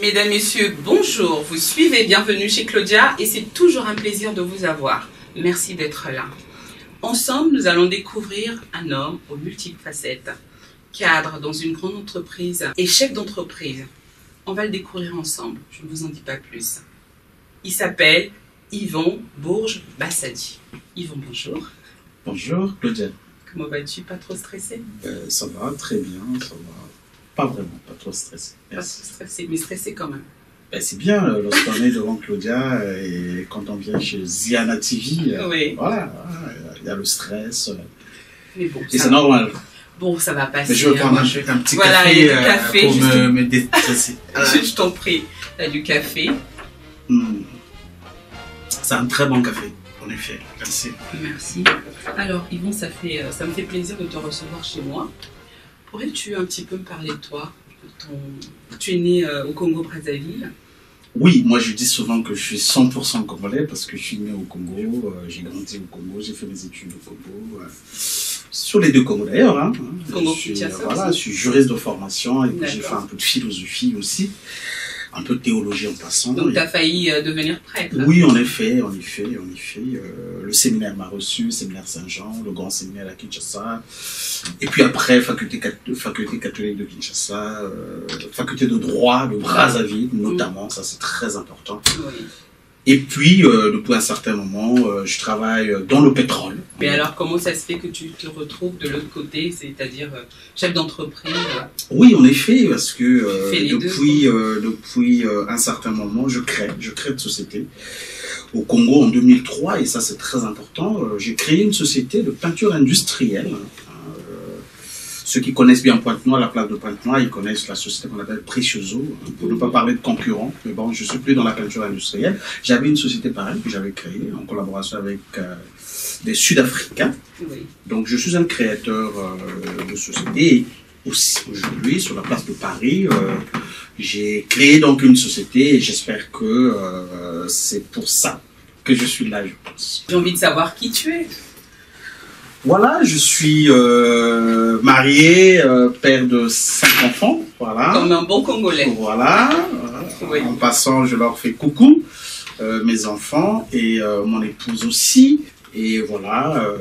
Mesdames, Messieurs, bonjour. Vous suivez Bienvenue chez Claudia et c'est toujours un plaisir de vous avoir. Merci d'être là. Ensemble, nous allons découvrir un homme aux multiples facettes, cadre dans une grande entreprise et chef d'entreprise. On va le découvrir ensemble, je ne vous en dis pas plus. Il s'appelle Yvon Bourges-Bassadi. Yvon, bonjour. Bonjour Claudia. Comment vas-tu? Pas trop stressé? Ça va, très bien, ça va. Pas vraiment, pas trop stressé. Merci. Pas trop stressé, mais stressé quand même. C'est bien lorsqu'on est devant Claudia et quand on vient chez Ziana TV, oui. Voilà, il y a le stress. Mais bon, et c'est normal. Bon, ça va passer. Mais je veux prendre un petit café, pour me déstresser. Je t'en prie, tu as du café. C'est un très bon café, en effet. Merci. Merci. Alors, Yvon, ça me fait plaisir de te recevoir chez moi. Pourrais-tu un petit peu me parler de toi? Tu es né au Congo-Brazzaville. Oui, moi je dis souvent que je suis 100% congolais parce que je suis né au Congo, j'ai grandi au Congo, j'ai fait mes études au Congo, sur les deux Congos d'ailleurs. Hein. Voilà, je suis juriste de formation et puis j'ai fait un peu de philosophie aussi, un peu de théologie en passant. Donc tu as failli devenir prêtre? Oui, en effet. Le séminaire m'a reçu, le séminaire Saint-Jean, le grand séminaire à Kinshasa. Et puis après, faculté catholique de Kinshasa, faculté de droit de Brazzaville, notamment, ça c'est très important. Oui. Et puis, depuis un certain moment, je travaille dans le pétrole. Mais alors, comment ça se fait que tu te retrouves de l'autre côté, c'est-à-dire chef d'entreprise? Oui, en effet, parce que depuis un certain moment, je crée une société au Congo en 2003, et ça c'est très important. J'ai créé une société de peinture industrielle. Ceux qui connaissent bien Pointe-Noire, la place de Pointe-Noire, ils connaissent la société qu'on appelle Precioso, pour ne pas parler de concurrents. Mais bon, je suis plus dans la peinture industrielle. J'avais une société pareille que j'avais créée en collaboration avec des Sud-Africains. Oui. Donc, je suis un créateur de société. Et aussi, aujourd'hui, sur la place de Paris, j'ai créé donc une société et j'espère que c'est pour ça que je suis là, je pense. J'ai envie de savoir qui tu es. Voilà, je suis marié, père de 5 enfants, voilà. Comme un bon Congolais. Voilà. Oui. En passant, je leur fais coucou, mes enfants et mon épouse aussi. Et voilà,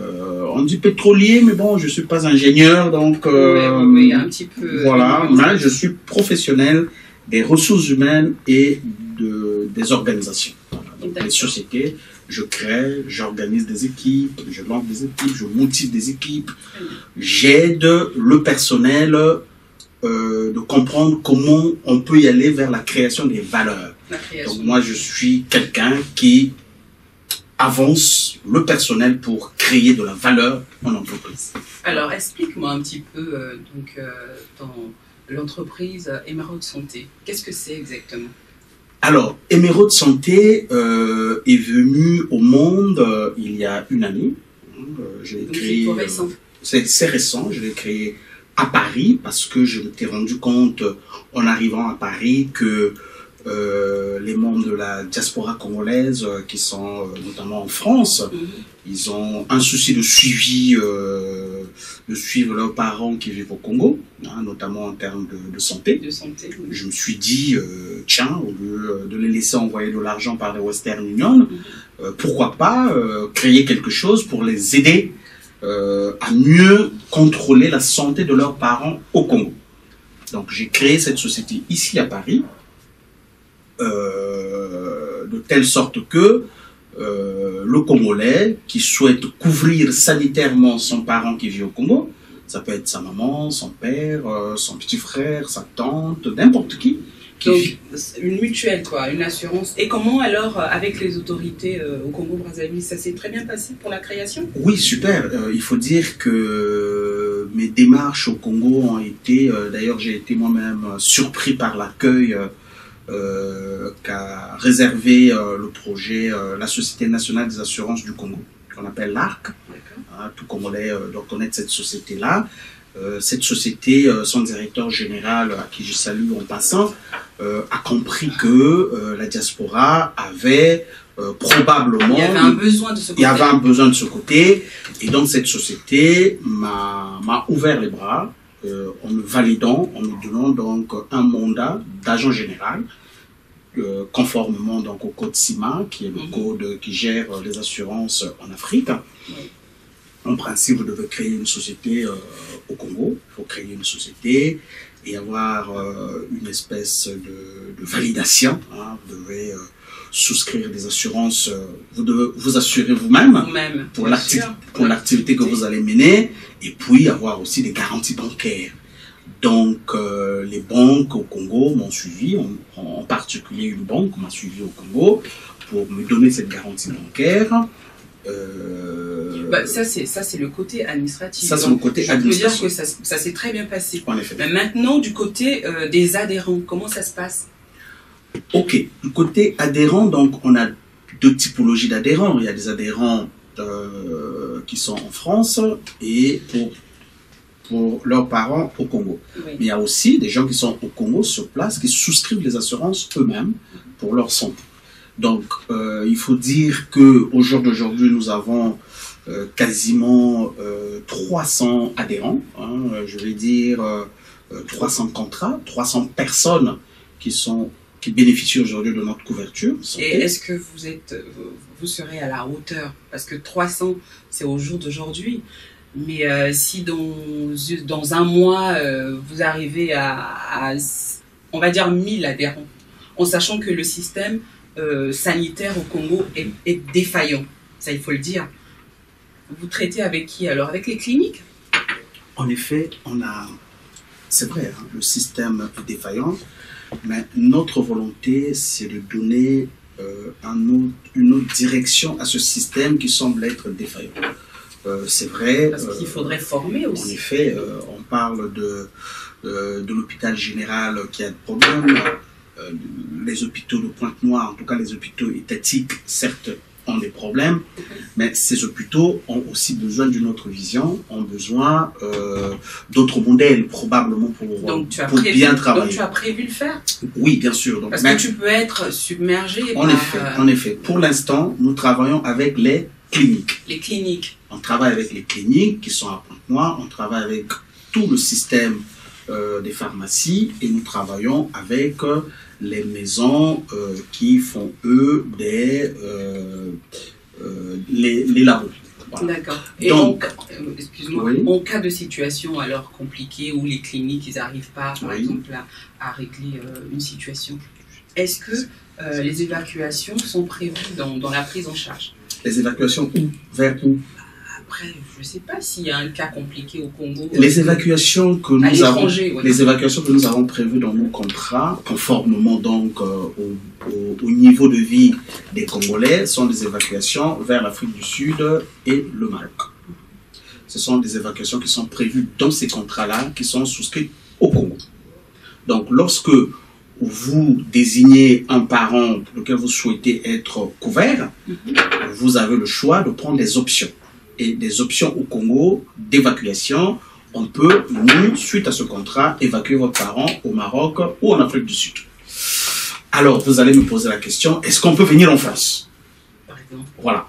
on dit pétrolier, mais bon, je suis pas ingénieur, donc... oui, un petit peu... Voilà, mais je suis professionnel des ressources humaines et des organisations. Voilà, donc les sociétés... Je crée, j'organise des équipes, je lance des équipes, je motive des équipes, j'aide le personnel de comprendre comment on peut y aller vers la création des valeurs. Donc moi, je suis quelqu'un qui avance le personnel pour créer de la valeur en entreprise. Alors, explique-moi un petit peu dans l'entreprise Emeraude Santé. Qu'est-ce que c'est exactement? Alors, Emeraude Santé est venu au monde il y a une année. Je l'ai créé. C'est récent. Je l'ai créé à Paris parce que je m'étais rendu compte en arrivant à Paris que les membres de la diaspora congolaise qui sont notamment en France, ils ont un souci de suivi, de suivre leurs parents qui vivent au Congo, hein, notamment en termes de santé. Oui. Je me suis dit, tiens, au lieu de les laisser envoyer de l'argent par les Western Union, pourquoi pas créer quelque chose pour les aider à mieux contrôler la santé de leurs parents au Congo. Donc j'ai créé cette société ici à Paris, de telle sorte que le Congolais qui souhaite couvrir sanitairement son parent qui vit au Congo, ça peut être sa maman, son père, son petit frère, sa tante, n'importe qui. Donc, une mutuelle, quoi, une assurance. Et comment alors, avec les autorités au Congo-Brazzaville, ça s'est très bien passé pour la création? Oui, super. Il faut dire que mes démarches au Congo ont été, d'ailleurs j'ai été moi-même surpris par l'accueil qu'a réservé le projet, la Société nationale des assurances du Congo, qu'on appelle l'ARC. Tout Congolais doit connaître cette société-là. Cette société, son directeur général, à qui je salue en passant, a compris que la diaspora avait probablement... Il y avait un besoin de ce côté. Il y avait un besoin de ce côté. Et donc cette société m'a ouvert les bras en me validant, en me donnant donc un mandat d'agent général conformément donc, au code CIMA, qui est le code qui gère les assurances en Afrique. En principe, vous devez créer une société au Congo. Il faut créer une société et avoir une espèce de validation. Hein. Vous devez souscrire des assurances. Vous devez vous assurer vous-même pour l'activité que vous allez mener. Et puis, avoir aussi des garanties bancaires. Donc, les banques au Congo m'ont suivi, en particulier une banque m'a suivi au Congo pour me donner cette garantie bancaire. Ça, c'est le côté administratif. Ça, c'est le côté administratif. Je peux dire que ça s'est très bien passé. En effet. Mais maintenant, du côté des adhérents, comment ça se passe? Ok. Du côté adhérent, donc, on a deux typologies d'adhérents. Il y a des adhérents qui sont en France et pour leurs parents au Congo. Oui. Mais il y a aussi des gens qui sont au Congo sur place qui souscrivent les assurances eux-mêmes pour leur santé. Donc, il faut dire qu'au jour d'aujourd'hui, nous avons quasiment 300 adhérents, hein, je vais dire 300 contrats, 300 personnes qui bénéficient aujourd'hui de notre couverture. Et est-ce que vous serez à la hauteur? Parce que 300, c'est au jour d'aujourd'hui. Mais si dans un mois, vous arrivez à, on va dire, 1000 adhérents, en sachant que le système sanitaire au Congo est défaillant, ça il faut le dire. Vous traitez avec qui alors? Avec les cliniques? En effet, c'est vrai, hein, le système est défaillant, mais notre volonté, c'est de donner une autre direction à ce système qui semble être défaillant. C'est vrai. Parce qu'il faudrait former aussi. En effet, on parle de l'hôpital général qui a des problèmes. Les hôpitaux de Pointe-Noire, en tout cas les hôpitaux étatiques, certes, ont des problèmes, mais ces hôpitaux ont aussi besoin d'une autre vision, ont besoin d'autres modèles, probablement, pour bien travailler. Donc tu as prévu le faire? Oui, bien sûr. Donc, parce que tu peux être submergé En effet. Pour l'instant, nous travaillons avec les cliniques. Les cliniques. On travaille avec les cliniques qui sont à Pointe-Noire, on travaille avec tout le système des pharmacies et nous travaillons avec les maisons qui font, eux, les labos. Voilà. D'accord. Et donc, excuse-moi, oui. En cas de situation alors compliquée où les cliniques, ils n'arrivent pas, par exemple, à régler une situation, est-ce que les évacuations sont prévues dans la prise en charge? Les évacuations où? Vers où? Après, je ne sais pas s'il y a un cas compliqué au Congo. Les évacuations que nous avons prévues dans nos contrats, conformément donc au niveau de vie des Congolais, sont des évacuations vers l'Afrique du Sud et le Maroc. Ce sont des évacuations qui sont prévues dans ces contrats-là, qui sont souscrits au Congo. Donc, lorsque vous désignez un parent pour lequel vous souhaitez être couvert, vous avez le choix de prendre des options. Et des options au Congo d'évacuation, on peut, nous, suite à ce contrat, évacuer votre parent au Maroc ou en Afrique du Sud. Alors, vous allez me poser la question, est-ce qu'on peut venir en France? Par exemple. Voilà.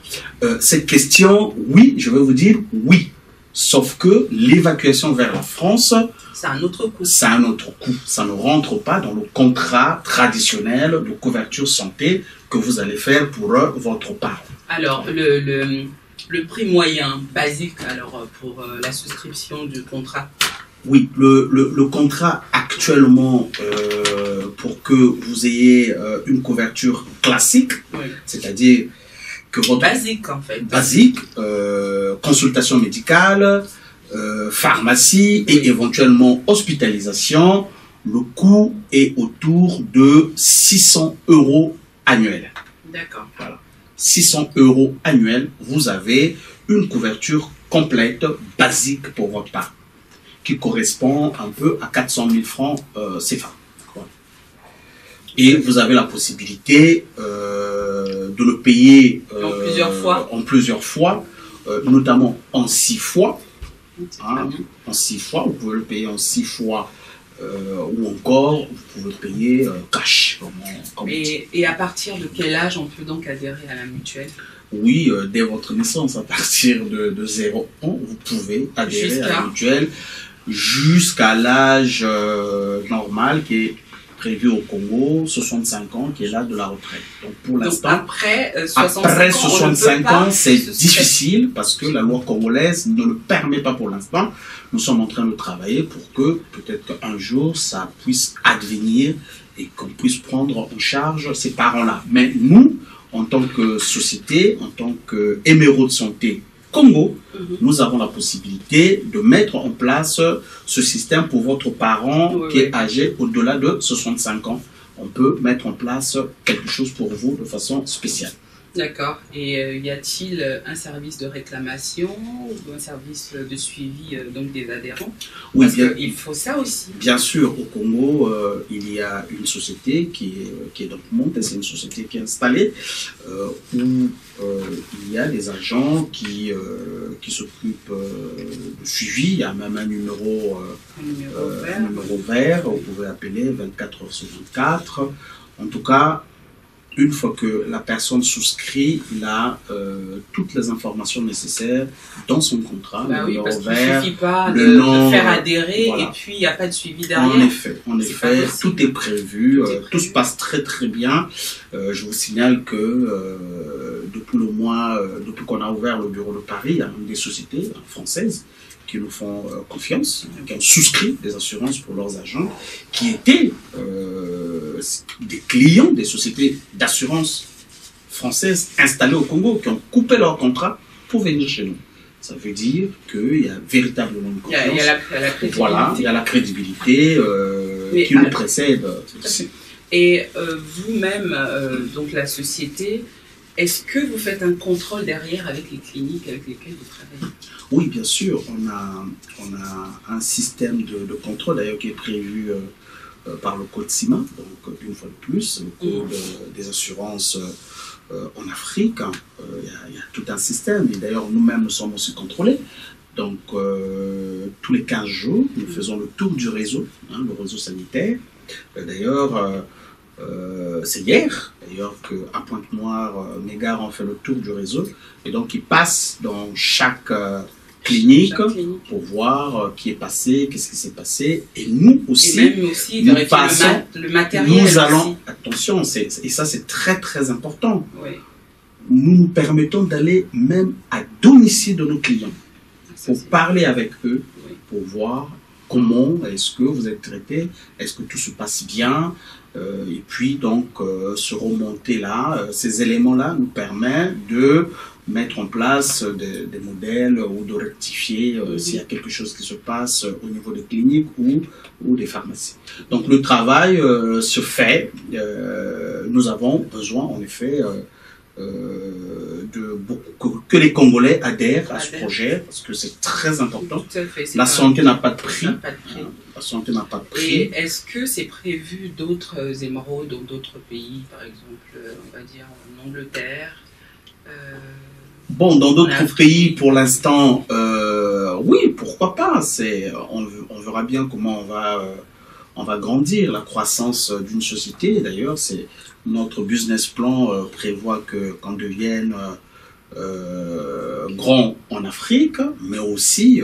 Cette question, oui, je vais vous dire oui. Sauf que l'évacuation vers la France, c'est un autre coût. C'est un autre coût. Ça ne rentre pas dans le contrat traditionnel de couverture santé que vous allez faire pour votre parent. Alors, le prix moyen, basique, alors, pour la souscription du contrat? Oui, le contrat actuellement, pour que vous ayez une couverture classique, oui. C'est-à-dire que votre... Basique, en fait. Basique, consultation médicale, pharmacie et éventuellement hospitalisation, le coût est autour de 600 € annuels. D'accord. Voilà. 600 € annuels, vous avez une couverture complète, basique pour votre parent, qui correspond un peu à 400 000 francs CFA. Voilà. Et vous avez la possibilité de le payer en plusieurs fois, notamment en 6 fois. Hein, en 6 fois, vous pouvez le payer en 6 fois. Ou encore, vous pouvez payer cash. Et à partir de quel âge on peut donc adhérer à la mutuelle? Oui, dès votre naissance, à partir de 0 ans, vous pouvez adhérer à la mutuelle jusqu'à l'âge normal qui est prévu au Congo, 65 ans, qui est l'âge de la retraite. Donc pour l'instant, après 65 ans, c'est difficile parce que la loi congolaise ne le permet pas pour l'instant. Nous sommes en train de travailler pour que peut-être qu'un jour ça puisse advenir et qu'on puisse prendre en charge ces parents-là. Mais nous, en tant que société, en tant qu'Emeraude Santé Congo, nous avons la possibilité de mettre en place ce système pour votre parent qui est âgé au-delà de 65 ans. On peut mettre en place quelque chose pour vous de façon spéciale. D'accord. Et y a-t-il un service de réclamation ou un service de suivi donc des adhérents? Oui, parce qu'il faut ça aussi. Bien sûr, au Congo, il y a une société qui est donc montée, c'est une société qui est installée, où il y a des agents qui s'occupent du suivi. Il y a même un numéro vert, vous pouvez appeler 24 heures sur 24. En tout cas, une fois que la personne souscrit, il a toutes les informations nécessaires dans son contrat. Bah oui, parce qu'il ne suffit pas de faire adhérer et puis il n'y a pas de suivi derrière. En effet, tout est prévu, tout se passe très très bien. Je vous signale que depuis qu'on a ouvert le bureau de Paris, il y a des sociétés françaises qui nous font confiance, qui ont souscrit des assurances pour leurs agents, qui étaient des clients des sociétés d'assurance françaises installées au Congo, qui ont coupé leur contrat pour venir chez nous. Ça veut dire qu'il y a véritablement une confiance. Il y a la crédibilité. Voilà, il y a la crédibilité qui nous précède. Et vous-même, donc la société, est-ce que vous faites un contrôle derrière avec les cliniques avec lesquelles vous travaillez? Oui, bien sûr. On a un système de contrôle d'ailleurs qui est prévu par le code CIMA, donc une fois de plus, le code des assurances en Afrique. Il y a tout un système et d'ailleurs nous-mêmes nous sommes aussi contrôlés. Donc tous les 15 jours, nous faisons le tour du réseau, le réseau sanitaire. D'ailleurs, c'est hier d'ailleurs qu'à Pointe-Noire, mes gars ont fait le tour du réseau et donc ils passent dans chaque clinique pour voir qui est passé, qu'est-ce qui s'est passé, et nous aussi, et même aussi nous passons, le matériel nous allons, aussi. Attention, et ça c'est très très important, oui. Nous permettons d'aller même à domicile de nos clients pour parler avec eux, pour voir comment est-ce que vous êtes traité, est-ce que tout se passe bien, et puis donc se remonter là, ces éléments-là nous permettent de mettre en place des modèles ou de rectifier s'il y a quelque chose qui se passe au niveau des cliniques ou des pharmacies. Donc le travail se fait, nous avons besoin en effet que les Congolais adhèrent à ce projet parce que c'est très important. La santé n'a pas de prix. La santé n'a pas de prix. Et est-ce que c'est prévu d'autres émeraudes dans d'autres pays, par exemple, on va dire en Angleterre? Bon, dans d'autres pays, pour l'instant, oui, pourquoi pas. On verra bien comment on va grandir. La croissance d'une société, d'ailleurs, c'est notre business plan prévoit qu'on devienne grand en Afrique, mais aussi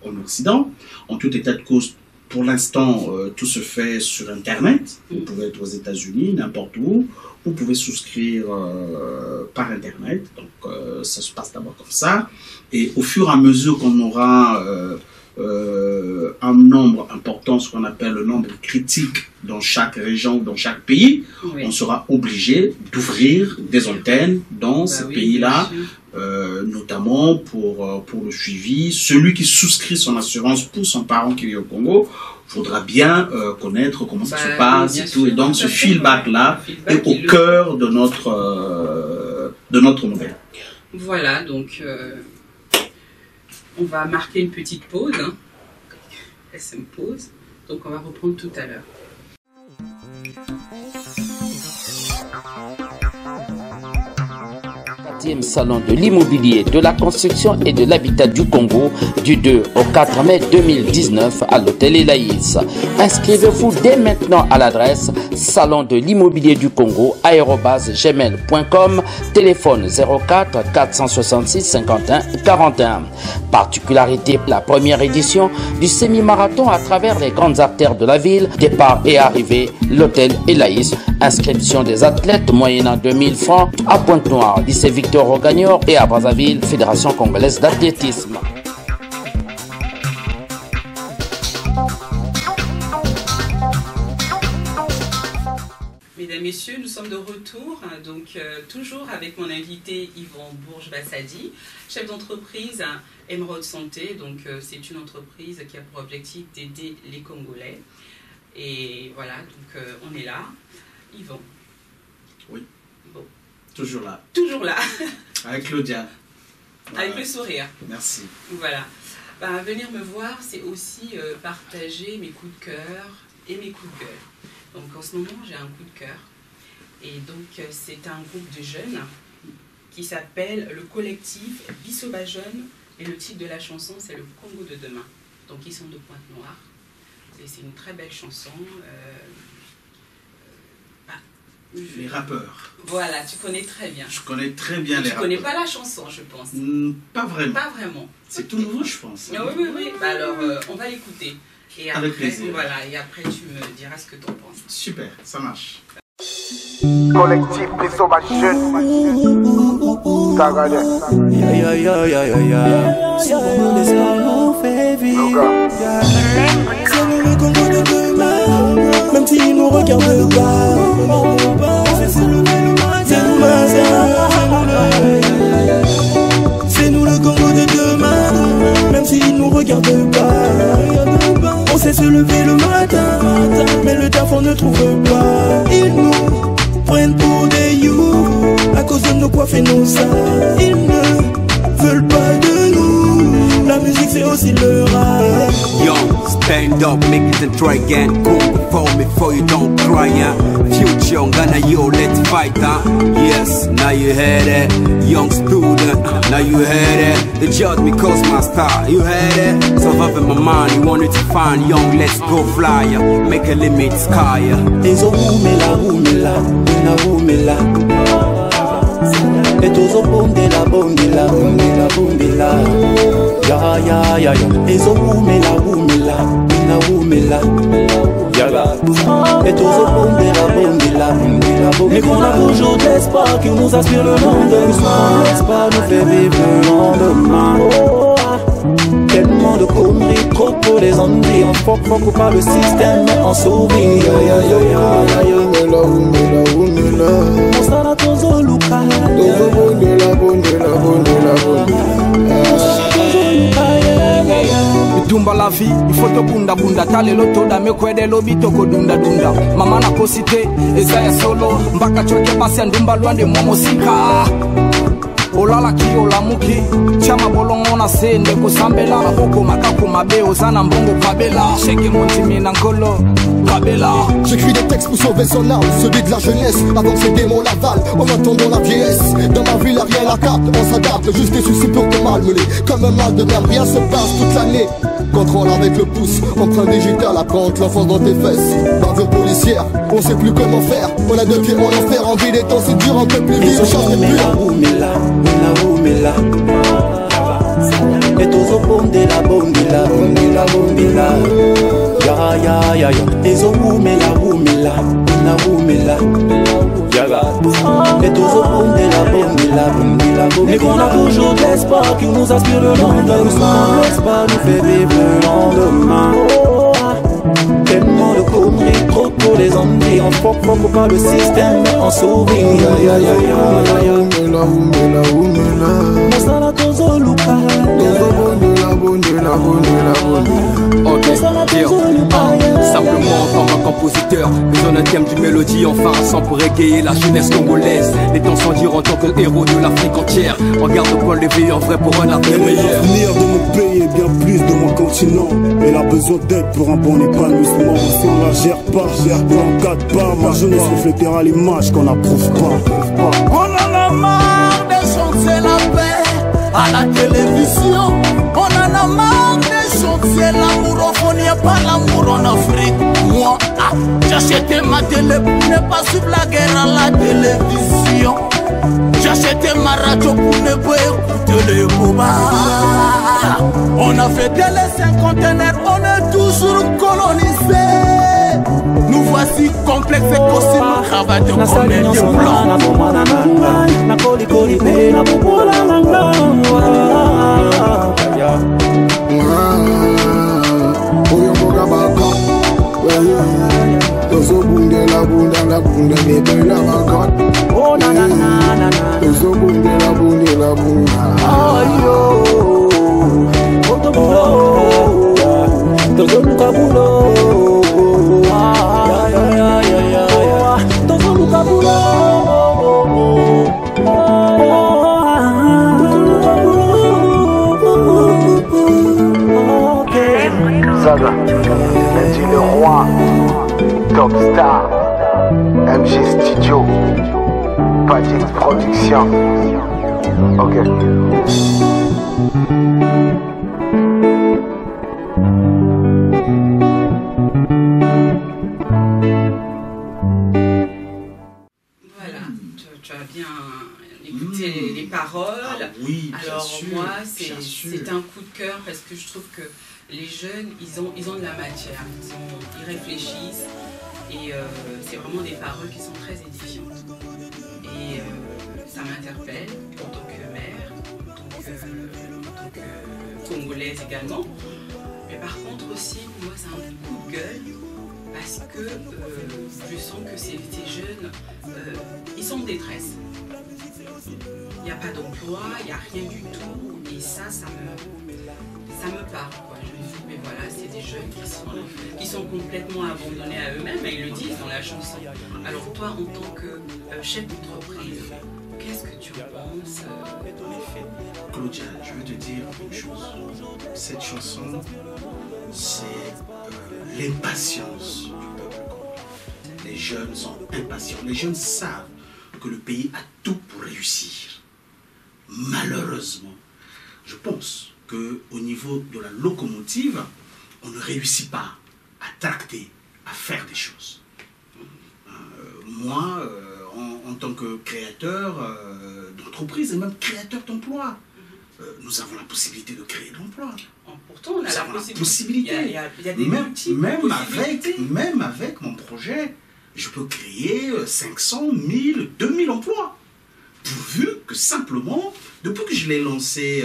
en Occident. En tout état de cause, pour l'instant, tout se fait sur Internet. Vous pouvez être aux États-Unis, n'importe où. Vous pouvez souscrire par Internet. Donc, ça se passe d'abord comme ça. Et au fur et à mesure qu'on aura un nombre important, ce qu'on appelle le nombre critique dans chaque région ou dans chaque pays, on sera obligé d'ouvrir des antennes dans ces pays-là, notamment pour le suivi. Celui qui souscrit son assurance pour son parent qui vit au Congo faudra bien connaître comment ça se passe et tout. Et donc ce feedback-là est au cœur de notre modèle. Voilà, donc on va marquer une petite pause. SM pause. Donc on va reprendre tout à l'heure. 4e salon de l'immobilier, de la construction et de l'habitat du Congo du 2 au 4 mai 2019 à l'hôtel Elaïs. Inscrivez-vous dès maintenant à l'adresse salon de l'immobilier du Congo @gmail.com, téléphone 04 466 51 41. Particularité, la première édition du semi-marathon à travers les grandes artères de la ville, départ et arrivée, l'hôtel Elaïs. Inscription des athlètes moyennant 2000 francs à Pointe-Noire, lycée Victor Rogagnor, et à Brazzaville, Fédération congolaise d'athlétisme. Mesdames, Messieurs, nous sommes de retour, donc toujours avec mon invité Yvon Bourges-Bassadi, chef d'entreprise Emerald Santé. Donc c'est une entreprise qui a pour objectif d'aider les Congolais. Et voilà, donc on est là. Yvon. Oui. Bon. Toujours là. Toujours là. Avec Claudia. Voilà. Avec le sourire. Merci. Voilà. Ben, venir me voir, c'est aussi partager mes coups de cœur et mes coups de gueule. Donc en ce moment, j'ai un coup de cœur. Et donc c'est un groupe de jeunes qui s'appelle le collectif Bissoba Jeunes. Et le titre de la chanson, c'est Le Congo de demain. Donc ils sont de Pointe-Noire. Et c'est une très belle chanson. Les rappeurs. Voilà, tu connais très bien. Je connais très bien les rappeurs. Tu connais pas la chanson, je pense. Pas vraiment. Pas vraiment. C'est tout nouveau, je pense. Oui, oui, oui. Bah alors, on va l'écouter. Et après, avec plaisir. Voilà, et après, tu me diras ce que tu en penses. Super, ça marche. Collectif Bissoba Jeunes. Tagada. C'est le Congo de demain, même s'ils nous regardent pas. C'est nous le Congo de demain, même s'ils nous regardent pas. On sait se lever le matin, mais le taf on ne trouve pas. Ils nous prennent pour des you à cause de nos coiffes et nos seins. Ils ne veulent pas de nous, la musique c'est aussi le rap. Yo, stand up, make it and try again. Go before you don't cry, huh? Future, Ghana, yo, let's fight, huh? Yes, now you heard it. Young student, now you heard it. They judge me cause my star, you heard it. So up in my mind, you wanted to find young, let's go fly, make a limit sky. Ezo umela, umela, una umela. Etozo bondela, bondela, bondela, bondela. Ya, ya, ya, ya. Ezo umela, umela, una umela. Et tous au fond de la mais qu'on a toujours de l'espoir qui nous aspire le lendemain. L'espoir nous fait vivre le lendemain. Tellement de conneries, trop pour les ennuis. On faut pas le système, mais on sourit. On s'en a tous au luka. Dumba la vie, il faut te bunda bunda. Tale loto da me kwede lobi toko dunda dunda. Mama na kosite, ezaya solo. Mbaka choke basi andumba luande momosika. Olala ki olamuki. Chama bolongo na sende kusambela. Maboko makaku mabeo zana mbongo kabela. Sheke montimi na ngolo. J'écris des textes pour sauver son âme, celui de la jeunesse, avant que ces démons l'avalent, en attendant la vieillesse. Dans ma ville, rien la capte, on s'adapte, juste des soucis pour te malmener. Comme un mal de mer, rien se passe toute l'année. Contrôle avec le pouce, empreinte digitale, apprendre l'enfance dans tes fesses. Bavure policière, on sait plus comment faire. On a deux pieds en enfer, envie des temps, c'est dur, on peut plus vivre, chance n'est plus. Et tous au bondela, bondela, bondela, bondela. Ya, ya, ya, ya. Ezo umela, umela, una umela. Et tous au bondela, bondela, bondela, bondela. Mais qu'on a toujours de l'espoir qui nous aspire le lendemain. L'espoir nous fait vivre le lendemain. Tellement de conneries, trop pour les ennuis. On faut pas le système, mais on sourit. Ya, ya, ya, ya, ya. Umela, umela, umela. Mosala tozo luka. Ok, simplement comme un compositeur, besoin d'un thème d'une mélodie, enfin un sang pour égayer la jeunesse congolaise. Les temps sans dire en tant que héros de l'Afrique entière. On garde le point levé en vrai pour un avenir meilleur. L'avenir de mon pays est bien plus de mon continent. Elle a besoin d'aide pour un bon épanouissement. Si on la gère pas, on cadre pas. Ma jeunesse reflétera l'image qu'on n'approuve pas. On en a marre des chantiers. à la télévision. On en a marre des chantiers, l'amour au fond, il n'y a pas l'amour en Afrique. Moi, j'ai acheté ma télé pour ne pas suivre la guerre à la télévision. J'ai acheté ma radio pour ne pas écouter les bobards. On a fait des laissés conteneurs, on est toujours colonisé. Nous voici complexes et possibles, cravatés comme des blancs. Zaga, Lundi le roi, Top Star, MG Studio, Padix Production. Ok. Voilà, tu as bien écouté les paroles. Ah oui, alors sûr, moi, c'est un coup de cœur parce que je trouve que les jeunes, ils ont de la matière, ils réfléchissent et c'est vraiment des paroles qui sont très édifiantes. Et ça m'interpelle en tant que mère, en tant que congolaise également. Mais par contre aussi, pour moi, c'est un coup de gueule parce que je sens que ces jeunes, ils sont en détresse. Il n'y a pas d'emploi, il n'y a rien du tout et ça me parle, quoi. Je me dis, mais voilà, c'est des jeunes qui sont complètement abandonnés à eux-mêmes, et ils le disent dans la chanson. Alors toi, en tant que chef d'entreprise, qu'est-ce que tu en penses Claudia, je veux te dire une chose. Cette chanson, c'est l'impatience du peuple congolais. Les jeunes sont impatients. Les jeunes savent que le pays a tout pour réussir. Malheureusement, je pense qu'au niveau de la locomotive, on ne réussit pas à tracter, à faire des choses. Moi, en tant que créateur d'entreprise et même créateur d'emploi, nous avons la possibilité de créer de l'emploi. Pourtant, on a la possibilité. Il y a des même avec mon projet, je peux créer 500, 1000, 2000 emplois. Pourvu que simplement, depuis que je l'ai lancé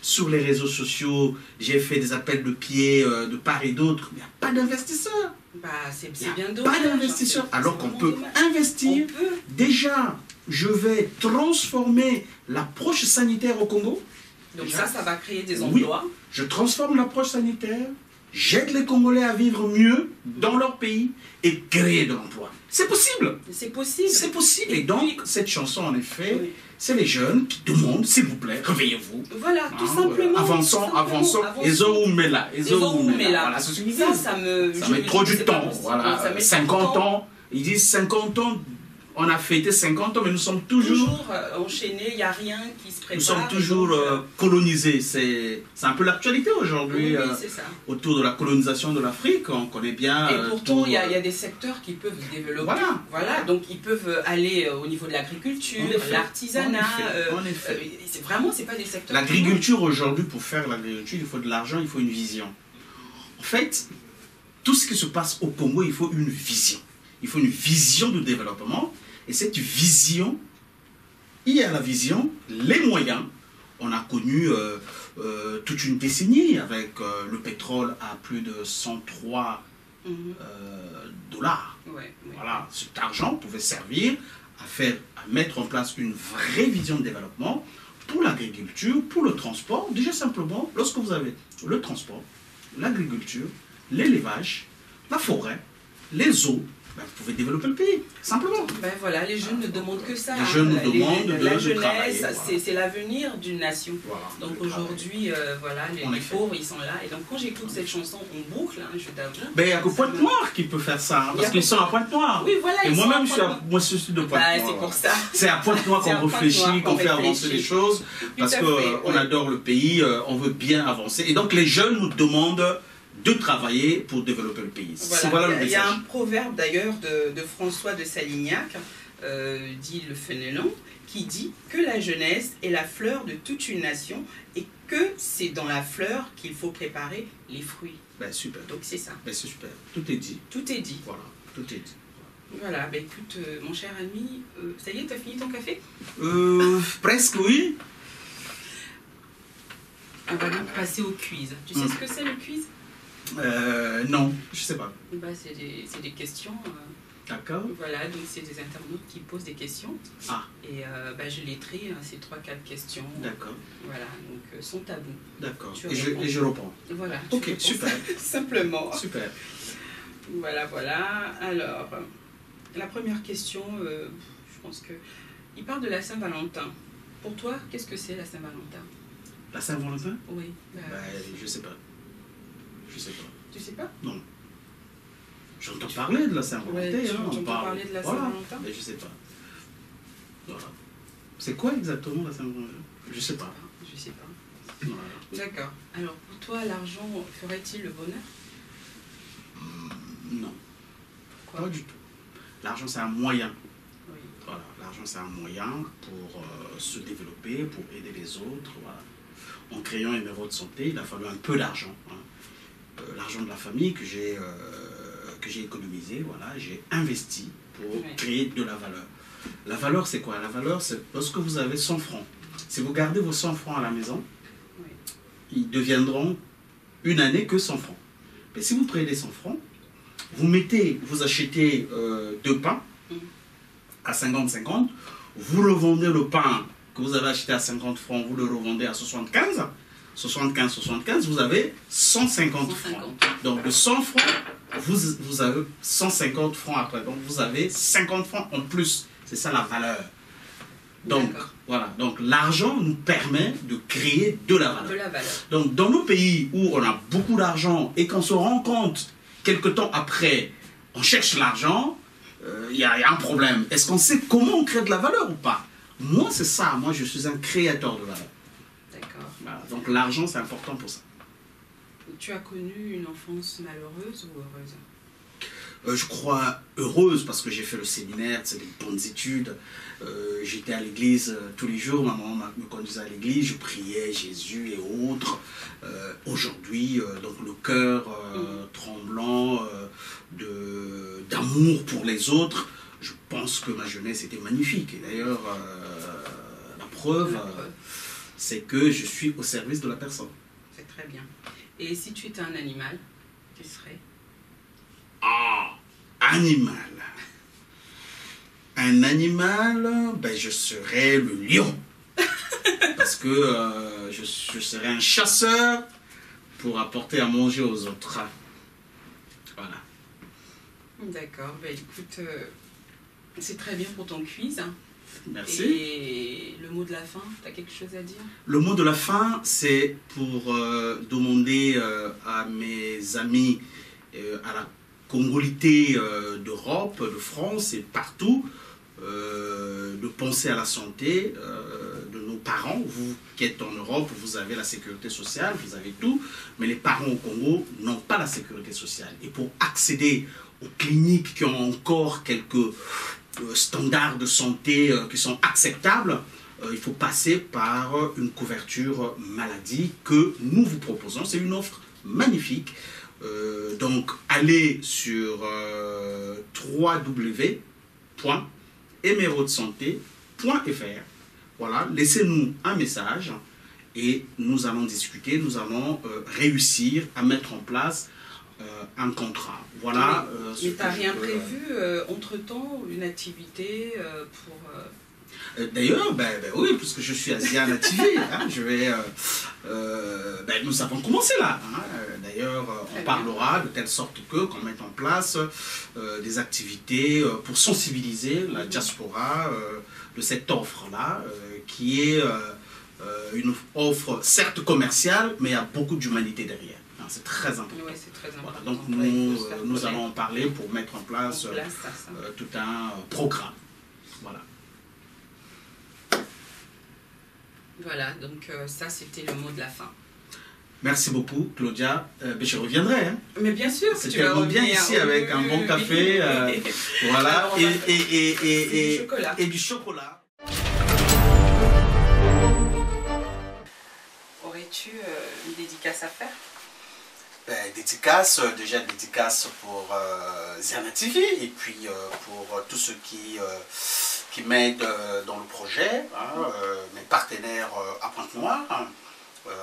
sur les réseaux sociaux, j'ai fait des appels de pied de part et d'autre, mais il n'y a pas d'investisseurs. Bah, c'est bien dommage. Pas d'investisseurs, alors qu'on peut investir. Déjà, je vais transformer l'approche sanitaire au Congo. Donc ça va créer des emplois. Oui, je transforme l'approche sanitaire, j'aide les Congolais à vivre mieux dans leur pays et créer de l'emploi. C'est possible. C'est possible. C'est possible. Et donc, cette chanson, en effet, c'est les jeunes qui demandent, s'il vous plaît, réveillez-vous. Voilà, tout simplement. Avançons. Ezoumela. Voilà, ça met trop du temps. Voilà, 50 ans. Ils disent 50 ans. On a fêté 50 ans, mais nous sommes toujours enchaînés, il n'y a rien qui se prépare. Nous sommes toujours colonisés. C'est un peu l'actualité aujourd'hui. Oui, c'est ça. Autour de la colonisation de l'Afrique, on connaît bien. Et pourtant, il y a des secteurs qui peuvent se développer. Voilà, donc ils peuvent aller au niveau de l'agriculture, l'artisanat. En effet. Vraiment, c'est pas des secteurs. L'agriculture aujourd'hui, pour faire l'agriculture, il faut de l'argent, il faut une vision. En fait, tout ce qui se passe au Congo, il faut une vision. Il faut une vision de développement. Et cette vision, il y a la vision, les moyens. On a connu toute une décennie avec le pétrole à plus de 103 dollars. Voilà, cet argent pouvait servir à mettre en place une vraie vision de développement pour l'agriculture, pour le transport. Déjà simplement, lorsque vous avez le transport, l'agriculture, l'élevage, la forêt, les eaux, ben, vous pouvez développer le pays, simplement. Ben voilà, les jeunes ne demandent que ça. Les jeunes nous demandent la de jeunesse, travailler, c'est l'avenir d'une nation. Voilà, donc aujourd'hui, voilà, les pauvres, ils sont là. Et donc quand j'écoute cette chanson, on boucle, hein, je t'avoue. Ben, il n'y a que Pointe-Noire qui peut faire ça, hein, parce qu'ils sont à Pointe-Noire. Oui, voilà. Et moi-même, je suis de Pointe-Noire. C'est pour ça. C'est à Pointe-Noire qu'on réfléchit, qu'on fait avancer les choses, parce qu'on adore le pays, on veut bien avancer. Et donc les jeunes nous demandent de travailler pour développer le pays. Voilà. Il y a un proverbe d'ailleurs de François de Salignac, dit le Fenelon, qui dit que la jeunesse est la fleur de toute une nation et que c'est dans la fleur qu'il faut préparer les fruits. Ben super. Donc c'est ça. Ben c'est super. Tout est dit. Tout est dit. Voilà, tout est dit. Voilà, ben écoute, mon cher ami, ça y est, t'as fini ton café? Presque, oui. On va donc passer au quiz. Tu sais ce que c'est le quiz? Non, je sais pas. Bah, c'est des questions. D'accord. Voilà, donc c'est des internautes qui posent des questions. Ah. Et bah, je les trie, hein, c'est 3-4 questions. D'accord. Voilà, donc sans tabou. D'accord. Et je reprends. Voilà. Ok, super. Simplement. Super. Voilà. Alors, la première question, je pense que. Il parle de la Saint-Valentin. Pour toi, qu'est-ce que c'est la Saint-Valentin? La Saint-Valentin? Oui. Je sais pas. Je sais pas. Tu sais pas? Non. J'entends parler de la Saint-Valentin. Ouais, j'entends parler de la Saint-Valentin. Mais je sais pas. Voilà. C'est quoi exactement la Saint-Valentin? Je sais pas. Je sais pas. Voilà. D'accord. Alors, pour toi, l'argent ferait-il le bonheur? Non. Pourquoi? Pas du tout. L'argent, c'est un moyen. Oui. Voilà. L'argent, c'est un moyen pour se développer, pour aider les autres. Voilà. En créant une œuvre de santé, il a fallu un peu d'argent. Hein. L'argent de la famille que j'ai économisé, voilà, j'ai investi pour créer de la valeur. La valeur, c'est quoi? La valeur, c'est lorsque vous avez 100 francs. Si vous gardez vos 100 francs à la maison, ils deviendront une année que 100 francs. Mais si vous prenez 100 francs, vous achetez 2 pains à 50-50, vous revendez le pain que vous avez acheté à 50 francs, vous le revendez à 75, vous avez 150 francs. Donc de 100 francs, vous avez 150 francs après. Donc vous avez 50 francs en plus. C'est ça la valeur. Donc voilà. Donc l'argent nous permet de créer de la valeur. Donc dans nos pays où on a beaucoup d'argent et qu'on se rend compte quelque temps après, on cherche l'argent, il y a un problème. Est-ce qu'on sait comment on crée de la valeur ou pas? Moi, c'est ça. Moi, je suis un créateur de valeur. D'accord. Voilà. Donc, l'argent, c'est important pour ça. Tu as connu une enfance malheureuse ou heureuse? Je crois heureuse parce que j'ai fait le séminaire, c'est des bonnes études. J'étais à l'église tous les jours. Ma maman me conduisait à l'église. Je priais Jésus et autres. Aujourd'hui, donc le cœur tremblant d'amour pour les autres. Je pense que ma jeunesse était magnifique. Et d'ailleurs, la preuve, c'est que je suis au service de la personne. C'est très bien. Et si tu étais un animal, tu serais? Ah, animal. Un animal, ben, je serais le lion. Parce que je serais un chasseur pour apporter à manger aux autres. Voilà. D'accord. Ben, écoute... c'est très bien pour ton quiz. Merci. Et le mot de la fin, tu as quelque chose à dire? Le mot de la fin, c'est pour demander à mes amis, à la congolité d'Europe, de France et partout, de penser à la santé de nos parents. Vous qui êtes en Europe, vous avez la sécurité sociale, vous avez tout, mais les parents au Congo n'ont pas la sécurité sociale. Et pour accéder aux cliniques qui ont encore quelques standards de santé qui sont acceptables, il faut passer par une couverture maladie que nous vous proposons. C'est une offre magnifique. Donc, allez sur www.emerodesanté.fr. Voilà, laissez-nous un message et nous allons discuter, nous allons réussir à mettre en place un contrat. Voilà. Mais tu n'as rien prévu entre-temps, une activité pour... D'ailleurs, oui, puisque je suis asian activé, hein, je vais nous avons commencé là. Hein. D'ailleurs, on parlera de telle sorte qu'on mette en place des activités pour sensibiliser la diaspora de cette offre-là, qui est une offre certes commerciale, mais il y a beaucoup d'humanité derrière. C'est très important. Oui, c'est très important. Voilà, donc nous allons en parler pour mettre en place tout un programme. Voilà. Voilà, donc ça c'était le mot de la fin. Merci beaucoup, Claudia. Je reviendrai. Hein. Mais bien sûr, c'est tellement bien ici avec un bon café. Voilà, et du chocolat. Aurais-tu une dédicace à faire? Dédicace pour Ziana TV et puis pour tous ceux qui m'aident dans le projet, hein, mes partenaires à Pointe-Noire, hein,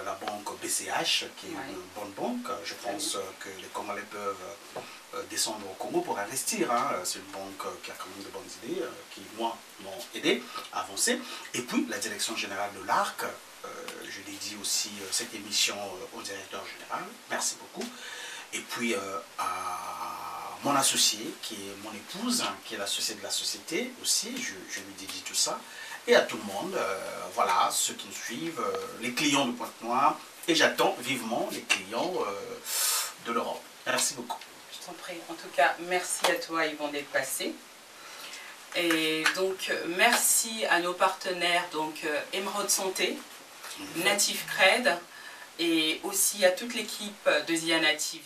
la banque BCH qui est une bonne banque. Je pense que les Congolais peuvent descendre au Congo pour investir. Hein. C'est une banque qui a quand même de bonnes idées, qui moi m'ont aidé à avancer. Et puis la direction générale de l'ARC. Je dédie aussi cette émission au directeur général. Merci beaucoup. Et puis à mon associé, qui est mon épouse, hein, qui est l'associé de la société aussi. Je lui dédie tout ça. Et à tout le monde, voilà, ceux qui nous suivent, les clients de Pointe-Noire. Et j'attends vivement les clients de l'Europe. Merci beaucoup. Je t'en prie. En tout cas, merci à toi, Yvon, d'être passé. Et donc, merci à nos partenaires, donc Emeraude Santé, Native Cred et aussi à toute l'équipe de Ziana TV.